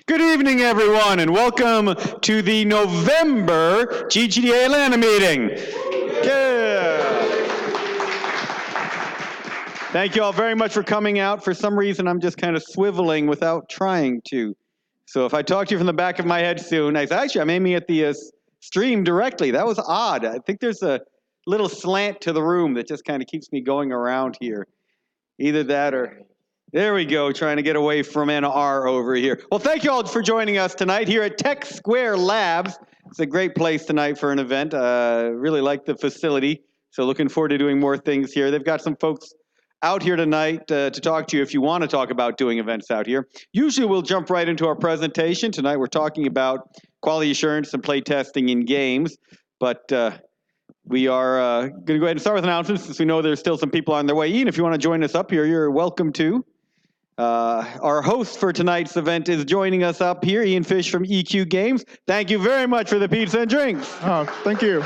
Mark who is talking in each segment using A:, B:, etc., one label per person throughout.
A: Good evening, everyone, and welcome to the November GGDA Atlanta meeting. Yeah. Thank you all very much for coming out. For some reason, I'm just kind of swiveling without trying to. So if I talk to you from the back of my head soon, I'm aiming at the stream directly. That was odd. I think there's a little slant to the room that just kind of keeps me going around here. Either that or... There we go, trying to get away from NR over here. Well, thank you all for joining us tonight here at Tech Square Labs. It's a great place tonight for an event. Really like the facility, so looking forward to doing more things here. They've got some folks out here tonight to talk to you if you want to talk about doing events out here. Usually we'll jump right into our presentation. Tonight we're talking about quality assurance and playtesting in games, but we are going to go ahead and start with announcements since we know there's still some people on their way. Ian, if you want to join us up here, you're welcome to. Our host for tonight's event is joining us up here, Ian Fish from EQ Games. Thank you very much for the pizza and drinks.
B: Oh, thank you.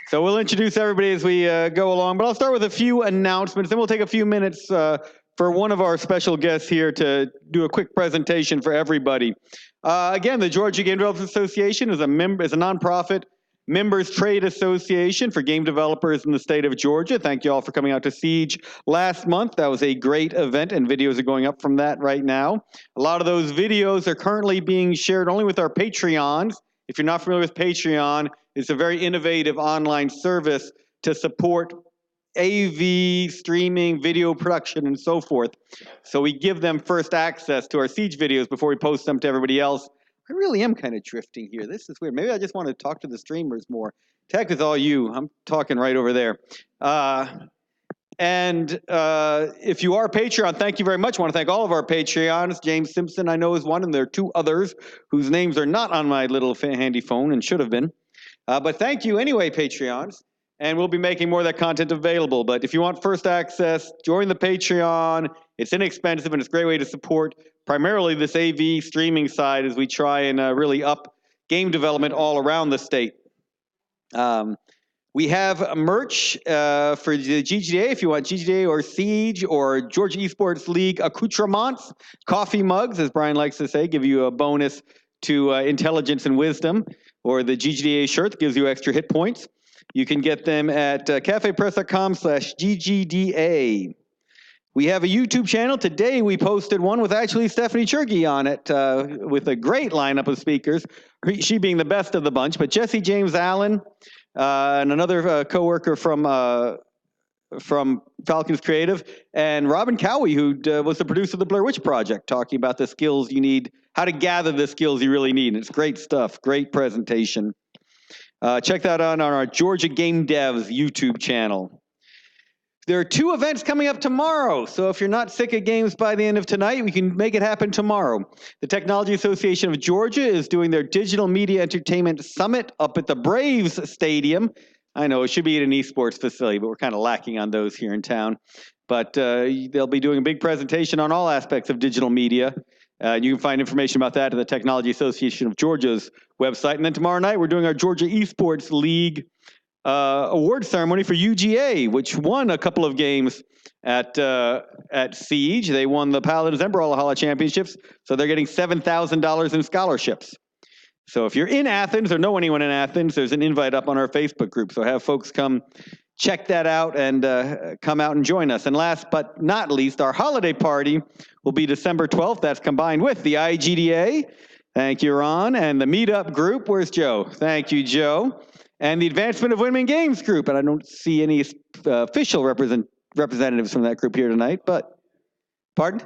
A: So we'll introduce everybody as we go along, but I'll start with a few announcements, then we'll take a few minutes for one of our special guests here to do a quick presentation for everybody. Again, the Georgia Game Developers Association is a nonprofit members trade association for game developers in the state of Georgia. Thank you all for coming out to Siege last month. That was a great event, and videos are going up from that right now. A lot of those videos are currently being shared only with our Patreons. If you're not familiar with Patreon, it's a very innovative online service to support AV, streaming, video production, and so forth. So we give them first access to our Siege videos before we post them to everybody else. I really am kind of drifting here. This is weird. Maybe I just want to talk to the streamers more. Tech is all you. I'm talking right over there. If you are a Patreon, thank you very much. I want to thank all of our Patreons. James Simpson, I know, is one, and there are two others whose names are not on my little handy phone and should have been. But thank you anyway, Patreons. And we'll be making more of that content available. But if you want first access, join the Patreon. It's inexpensive, and it's a great way to support primarily this AV streaming side as we try and really up game development all around the state. We have merch for the GGDA if you want GGDA or Siege or Georgia Esports League accoutrements, coffee mugs, as Brian likes to say, give you a bonus to intelligence and wisdom, or the GGDA shirt that gives you extra hit points. You can get them at cafepress.com/GGDA. We have a YouTube channel. Today we posted one with actually Stephanie Chergi on it with a great lineup of speakers, she being the best of the bunch, but Jesse James Allen and another coworker from Falcons Creative, and Robin Cowie, who was the producer of the Blair Witch Project, talking about the skills you need, how to gather the skills you really need. And it's great stuff, great presentation. Check that out on our Georgia Game Devs YouTube channel. There are two events coming up tomorrow, so if you're not sick of games by the end of tonight, we can make it happen tomorrow. The Technology Association of Georgia is doing their Digital Media Entertainment Summit up at the Braves Stadium. I know it should be at an esports facility, but we're kind of lacking on those here in town. But they'll be doing a big presentation on all aspects of digital media. You can find information about that at the Technology Association of Georgia's website. And then tomorrow night, we're doing our Georgia Esports League award ceremony for UGA, which won a couple of games at Siege. They won the Paladins and Brawlhalla Championships, so they're getting $7,000 in scholarships. So if you're in Athens or know anyone in Athens, there's an invite up on our Facebook group. So have folks come check that out and come out and join us. And last but not least, our holiday party will be December 12th. That's combined with the IGDA. Thank you, Ron. And the Meetup group. Where's Joe? Thank you, Joe. And the Advancement of Women Games group. And I don't see any official representatives from that group here tonight, but pardon?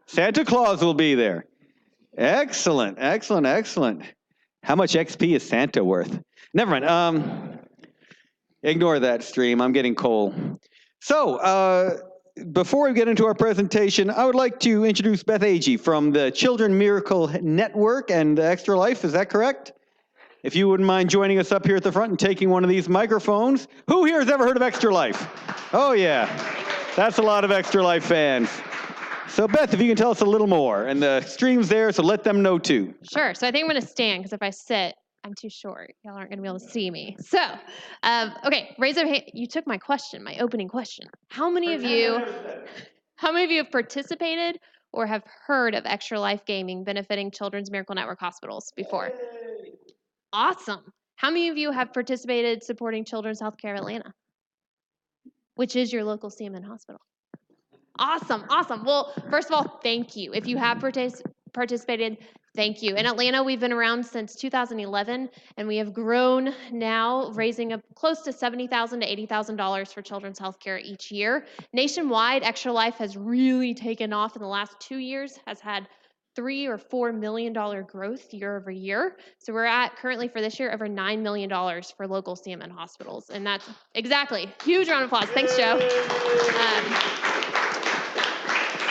A: Santa Claus will be there. Excellent, excellent, excellent. How much XP is Santa worth? Never mind. Ignore that stream. I'm getting coal. So, before we get into our presentation, I would like to introduce Beth Agee from the Children Miracle Network and Extra Life. Is that correct? If you wouldn't mind joining us up here at the front and taking one of these microphones. Who here has ever heard of Extra Life? Oh, yeah. That's a lot of Extra Life fans. So, Beth, if you can tell us a little more. And the stream's there, so let them know, too.
C: Sure. So I think I'm going to stand, because if I sit,
B: I'm too short. Y'all aren't going to be able to see me. So, okay, raise your hand. You took my question, my opening question. How many of you have participated or have heard of Extra Life Gaming benefiting Children's Miracle Network hospitals before?
A: Yay.
B: Awesome. How many of you have participated supporting Children's Healthcare Atlanta, which is your local CMN hospital? Awesome, awesome. Well, first of all, thank you. If you have participated, thank you. In Atlanta, we've been around since 2011, and we have grown now, raising up close to $70,000 to $80,000 for children's healthcare each year. Nationwide, Extra Life has really taken off in the last 2 years, has had $3 or $4 million growth year over year. So we're at currently for this year over $9 million for local CMN hospitals, and that's exactly huge round of applause. Thanks, Joe.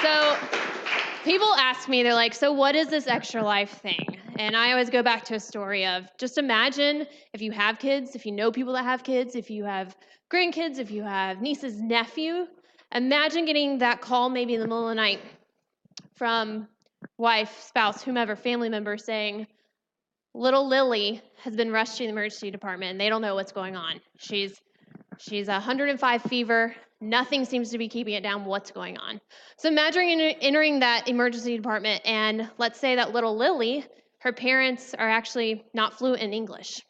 B: So people ask me, they're like, so what is this Extra Life thing? And I always go back to a story of just imagine if you have kids, if you know people that have kids, if you have grandkids, if you have nieces, nephew, imagine getting that call maybe in the middle of the night from wife, spouse, whomever, family member saying, little Lily has been rushed to the emergency department and they don't know what's going on. She's 105 fever. Nothing seems to be keeping it down. What's going on? So imagine entering that emergency department, and let's say that little Lily, her parents are actually not fluent in English.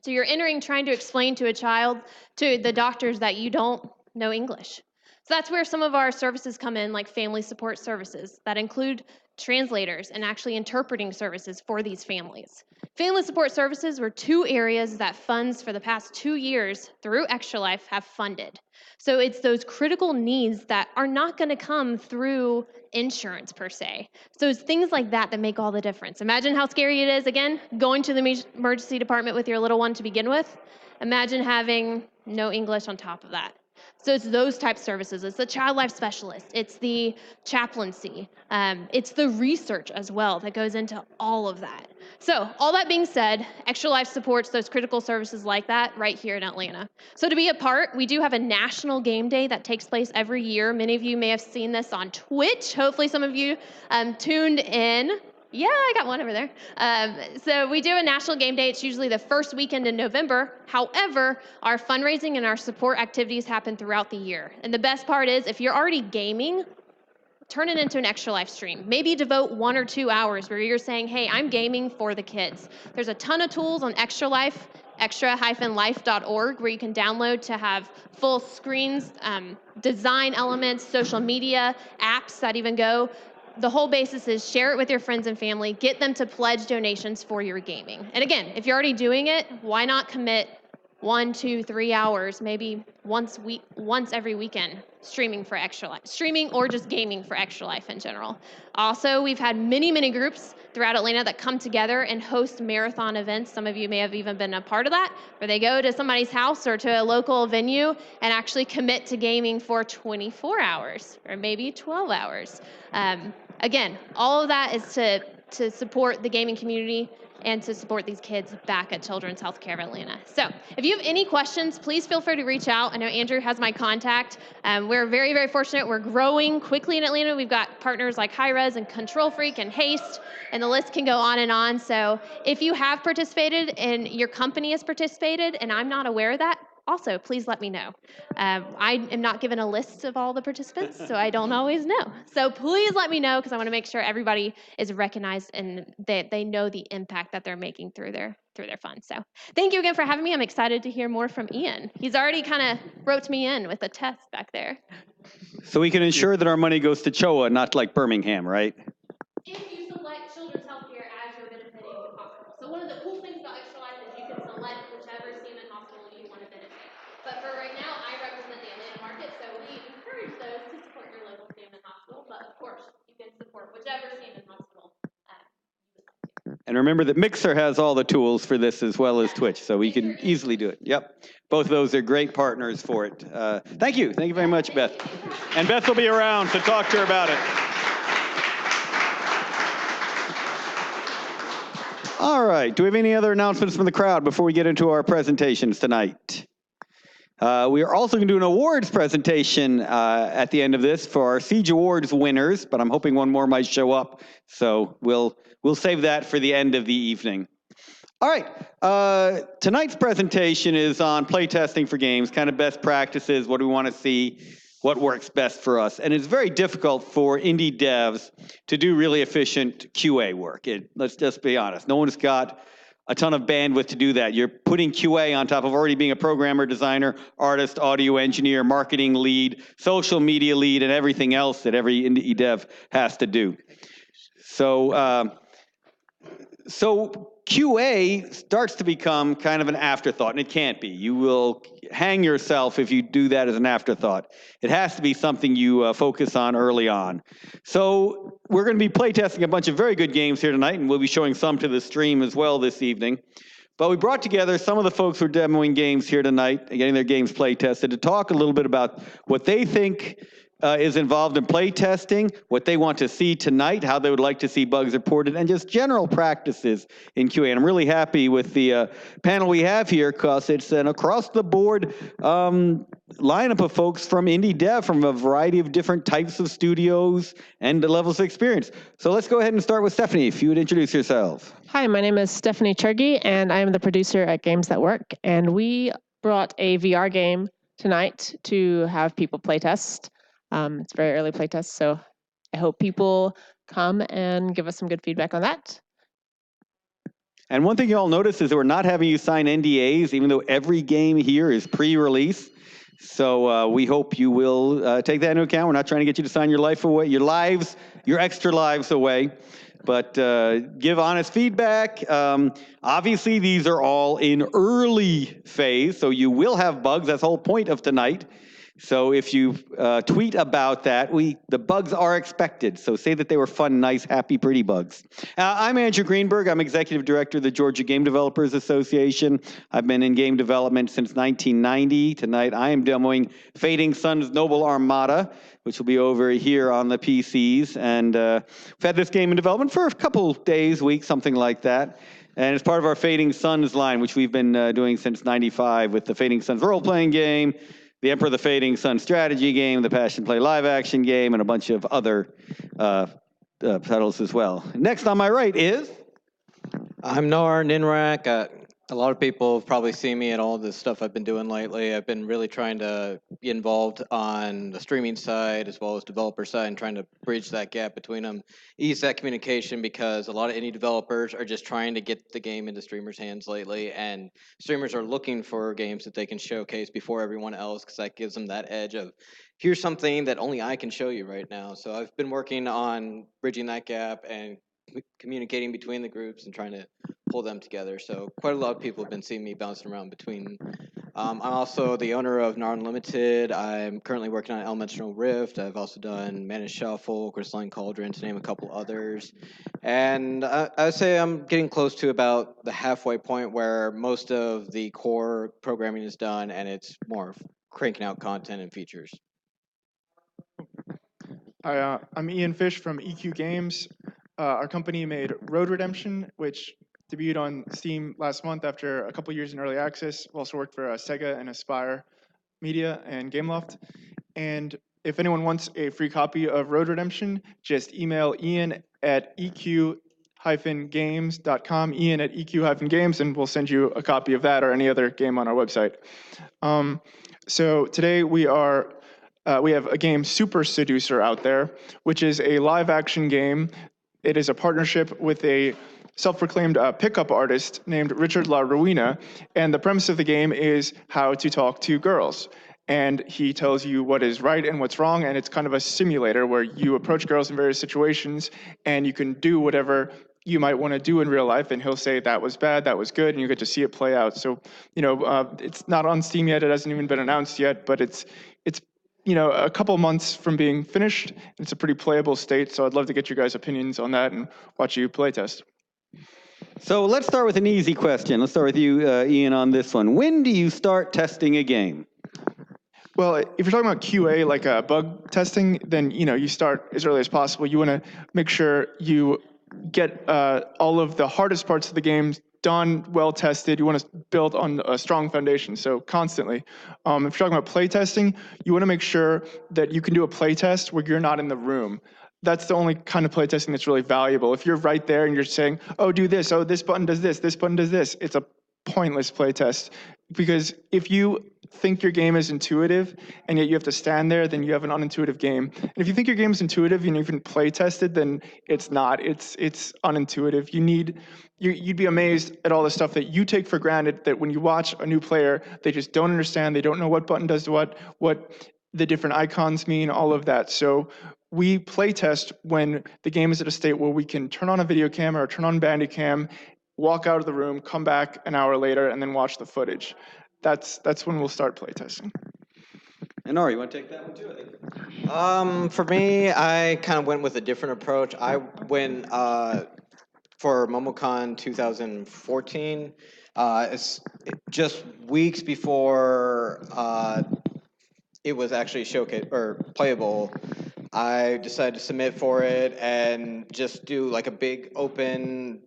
B: So you're entering trying to explain to a child, to the doctors, that you don't know English. So that's where some of our services come in, like family support services that include translators and actually interpreting services for these families. Family support services were 2 areas that funds for the past 2 years through Extra Life have funded. So it's those critical needs that are not going to come through insurance per se. So it's things like that that make all the difference. Imagine how scary it is, again, going to the emergency department with your little one to begin with. Imagine having no English on top of that. So it's those type of services. It's the child life specialist. It's the chaplaincy. It's the research as well that goes into all of that. So all that being said, Extra Life supports those critical services like that right here in Atlanta. So to be a part, we do have a national game day that takes place every year. Many of you may have seen this on Twitch. Hopefully some of you tuned in. Yeah, I got one over there. So we do a national game day. It's usually the first weekend in November. However, our fundraising and our support activities happen throughout the year. And the best part is, if you're already gaming, turn it into an Extra Life stream. Maybe devote 1 or 2 hours where you're saying, hey, I'm gaming for the kids. There's a ton of tools on Extra Life, extra-life.org, where you can download to have full screens, design elements, social media, apps that even go. The whole basis is share it with your friends and family, get them to pledge donations for your gaming. And again, if you're already doing it, why not commit 1, 2, 3 hours, maybe once every weekend, streaming for Extra Life, streaming or just gaming for Extra Life in general. Also, we've had many groups throughout Atlanta that come together and host marathon events. Some of you may have even been a part of that, where they go to somebody's house or to a local venue and actually commit to gaming for 24 hours or maybe 12 hours. Again, all of that is to support the gaming community and to support these kids back at Children's Healthcare of Atlanta. So if you have any questions, please feel free to reach out. I know Andrew has my contact. We're very fortunate. We're growing quickly in Atlanta. We've got partners like Hi-Res and Control Freak and Haste, and the list can go on and on. So if you have participated and your company has participated and I'm not aware of that, also, please let me know. I am not given a list of all the participants, so I don't always know. So please let me know, because I want to make sure everybody is recognized and that they know the impact that they're making through their funds. So thank you again for having me. I'm excited to hear more from Ian. He's already kind of roped me in with a test back there.
A: So we can ensure that our money goes to CHOA, not like Birmingham, right?
B: If you select Children's Healthcare as your benefiting hospital. So one of the cool things about Extra Life is you can select whichever CMN hospital you want to benefit. But for right now, I represent the Atlanta market, so we encourage those to support your local CMN hospital. But of course, you can support whichever CMN hospital you would like to.
A: And remember that Mixer has all the tools for this as well as Twitch, so we can easily do it. Yep. Both of those are great partners for it. Thank you. Thank you very much, Beth. And Beth will be around to talk to her about it. All right. Do we have any other announcements from the crowd before we get into our presentations tonight? We are also going to do an awards presentation at the end of this for our Siege Awards winners, but I'm hoping one more might show up. So we'll save that for the end of the evening. All right. Tonight's presentation is on playtesting for games, kind of best practices, what do we want to see, what works best for us. And it's very difficult for indie devs to do really efficient QA work. Let's just be honest. No one's got a ton of bandwidth to do that. You're putting QA on top of already being a programmer, designer, artist, audio engineer, marketing lead, social media lead, and everything else that every indie dev has to do. So QA starts to become kind of an afterthought, and it can't be. You will hang yourself if you do that as an afterthought. It has to be something you focus on early on. So we're going to be playtesting a bunch of very good games here tonight, and we'll be showing some to the stream as well this evening. But we brought together some of the folks who are demoing games here tonight, and getting their games playtested, to talk a little bit about what they think is involved in playtesting, what they want to see tonight, how they would like to see bugs reported, and just general practices in QA. And I'm really happy with the panel we have here, because it's an across-the-board lineup of folks from indie dev, from a variety of different types of studios and levels of experience. So let's go ahead and start with Stephanie, if you would introduce yourself.
C: Hi, my name is Stephanie Chergi, and I am the producer at GamesThatWork. And we brought a VR game tonight to have people playtest. It's a very early playtest, so I hope people come and give us some good feedback on that.
A: And one thing you all notice is that we're not having you sign NDAs, even though every game here is pre-release. So we hope you will take that into account. We're not trying to get you to sign your life away, your extra lives away, but give honest feedback. Obviously, these are all in early phase, so you will have bugs. That's the whole point of tonight. So if you tweet about that, the bugs are expected. So say that they were fun, nice, happy, pretty bugs. I'm Andrew Greenberg. I'm executive director of the Georgia Game Developers Association. I've been in game development since 1990. Tonight I am demoing Fading Sun's Noble Armada, which will be over here on the PCs. And we've had this game in development for a couple days, weeks, something like that. And it's part of our Fading Suns line, which we've been doing since 95 with the Fading Suns role-playing game, the Emperor of the Fading Sun strategy game, the Passion Play live action game, and a bunch of other titles as well. Next on my right is...
D: I'm Nar Ninrak. A lot of people have probably seen me at all the stuff I've been doing lately. I've been really trying to be involved on the streaming side as well as developer side and trying to bridge that gap between them, ease that communication, because a lot of indie developers are just trying to get the game into streamers' hands lately, and streamers are looking for games that they can showcase before everyone else, because that gives them that edge of, here's something that only I can show you right now. So I've been working on bridging that gap and communicating between the groups and trying to pull them together. So quite a lot of people have been seeing me bouncing around between. I'm also the owner of NAR Unlimited. I'm currently working on Elemensional Rift. I've also done Managed Shuffle, Crystalline Cauldron, to name a couple others. And I would say I'm getting close to about the halfway point where most of the core programming is done and it's more cranking out content and features.
E: I'm Ian Fish from EQ Games. Our company made Road Redemption, which debuted on Steam last month after a couple years in early access. We also worked for Sega and Aspire Media and Gameloft. And if anyone wants a free copy of Road Redemption, just email Ian at eq-games.com, Ian at eq-games, and we'll send you a copy of that or any other game on our website. So today we have a game, Super Seducer, out there, which is a live action game. It is a partnership with a self-proclaimed pickup artist named Richard La Ruina, and the premise of the game is how to talk to girls. And he tells you what is right and what's wrong, and it's kind of a simulator where you approach girls in various situations, and you can do whatever you might want to do in real life, and he'll say that was bad, that was good, and you get to see it play out. So, it's not on Steam yet, it hasn't even been announced yet, but it's a couple months from being finished. It's a pretty playable state, so I'd love to get your guys' opinions on that and watch you play test.
A: So let's start with an easy question. Let's start with you, Ian, on this one. When do you start testing a game?
E: Well, if you're talking about QA, like bug testing, then you start as early as possible. You want to make sure you get all of the hardest parts of the game done, well tested. You want to build on a strong foundation, so constantly. If you're talking about play testing, you want to make sure that you can do a play test where you're not in the room. that's the only kind of playtesting that's really valuable. If you're right there and you're saying, oh, do this, oh, this button does this button does this, it's a pointless playtest. Because if you think your game is intuitive and yet you have to stand there, then you have an unintuitive game. And if you think your game is intuitive and you've been playtested, then it's not. It's unintuitive. You'd be amazed at all the stuff that you take for granted, that when you watch a new player, they just don't understand. They don't know what button does what the different icons mean, all of that. So we playtest when the game is at a state where we can turn on a video camera or turn on Bandicam, walk out of the room, come back an hour later, and then watch the footage. That's when we'll start playtesting.
A: And Nora, you want to take that one too, I think?
D: For me, I kind of went with a different approach. I went for MomoCon 2014. It's just weeks before it was actually showcased or playable. I decided to submit for it and just do like a big open.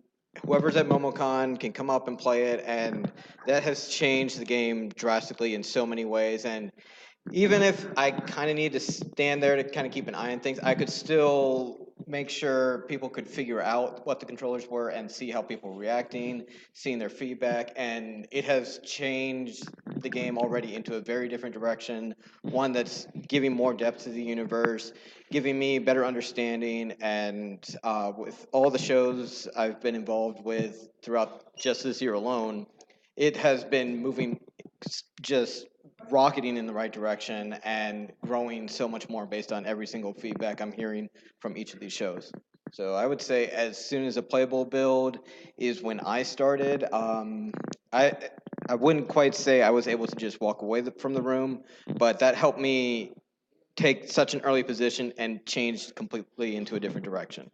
D: Whoever's at MomoCon can come up and play it, and that has changed the game drastically in so many ways. And even if I kind of need to stand there to kind of keep an eye on things, I could still make sure people could figure out what the controllers were and see how people were reacting, seeing their feedback, and it has changed the game already into a very different direction, one that's giving more depth to the universe, giving me better understanding, and with all the shows I've been involved with throughout just this year alone, it has been moving just rocketing in the right direction and growing so much more based on every single feedback I'm hearing from each of these shows. So I would say as soon as a playable build is when I started. I wouldn't quite say I was able to just walk away from the room, but that helped me take such an early position and change completely into a different direction.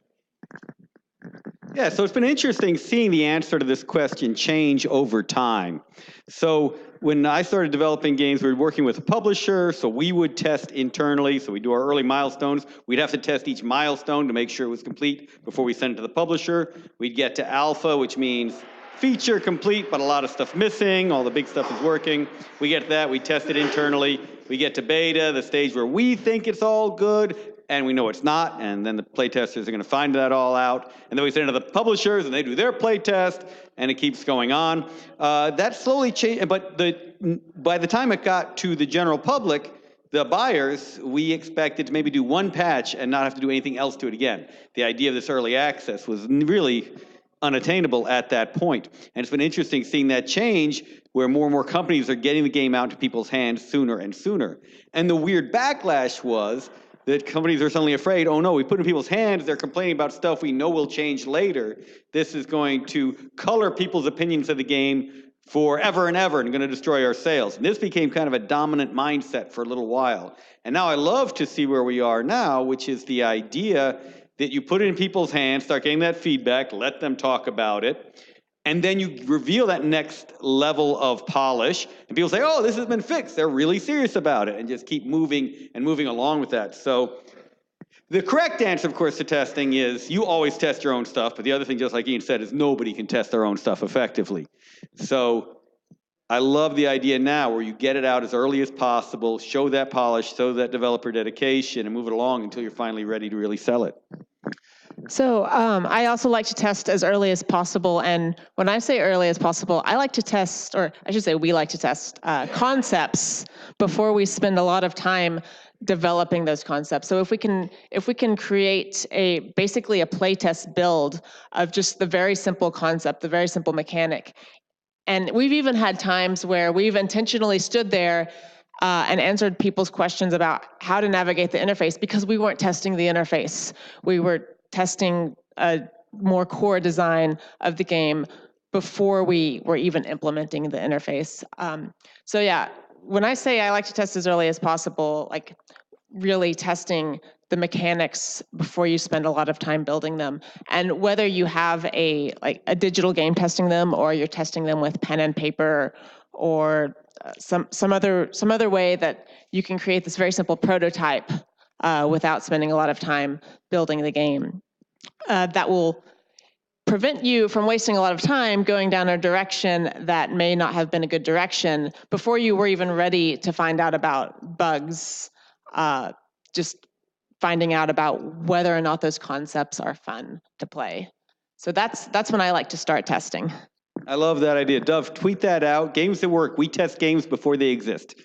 A: Yeah, so it's been interesting seeing the answer to this question change over time. So when I started developing games, we were working with a publisher, so we would test internally. So we do our early milestones. We'd have to test each milestone to make sure it was complete before we send it to the publisher. We'd get to alpha, which means feature complete, but a lot of stuff missing. All the big stuff is working. We get to that, we test it internally. We get to beta, the stage where we think it's all good, and we know it's not, and then the playtesters are going to find that all out, and then we send it to the publishers, and they do their playtest, and it keeps going on. That slowly changed, but by the time it got to the general public, the buyers, we expected to maybe do one patch and not have to do anything else to it again. The idea of this early access was really unattainable at that point. And it's been interesting seeing that change where more and more companies are getting the game out into people's hands sooner and sooner. And the weird backlash was that companies are suddenly afraid, oh no, we put it in people's hands, they're complaining about stuff we know will change later. This is going to color people's opinions of the game forever and ever and going to destroy our sales. And this became kind of a dominant mindset for a little while. And now I love to see where we are now, which is the idea that you put it in people's hands, start getting that feedback, let them talk about it, and then you reveal that next level of polish, and people say, oh, this has been fixed. They're really serious about it, and just keep moving and moving along with that. So the correct answer, of course, to testing is you always test your own stuff, but the other thing, just like Ian said, is nobody can test their own stuff effectively. So I love the idea now where you get it out as early as possible, show that polish, show that developer dedication, and move it along until you're finally ready to really sell it.
C: So I also like to test as early as possible. And when I say early as possible, I like to test, or I should say we like to test concepts before we spend a lot of time developing those concepts. So if we can create basically a playtest build of just the very simple concept, the very simple mechanic. And we've even had times where we've intentionally stood there and answered people's questions about how to navigate the interface because we weren't testing the interface. We were testing a more core design of the game before we were even implementing the interface. So yeah, when I say I like to test as early as possible, like really testing the mechanics before you spend a lot of time building them. And whether you have a digital game testing them or you're testing them with pen and paper or some other way that you can create this very simple prototype without spending a lot of time building the game. That will prevent you from wasting a lot of time going down a direction that may not have been a good direction before you were even ready to find out about bugs. Just finding out about whether or not those concepts are fun to play. So that's when I like to start testing.
A: I love that idea. Dove, tweet that out. Games that work. We test games before they exist.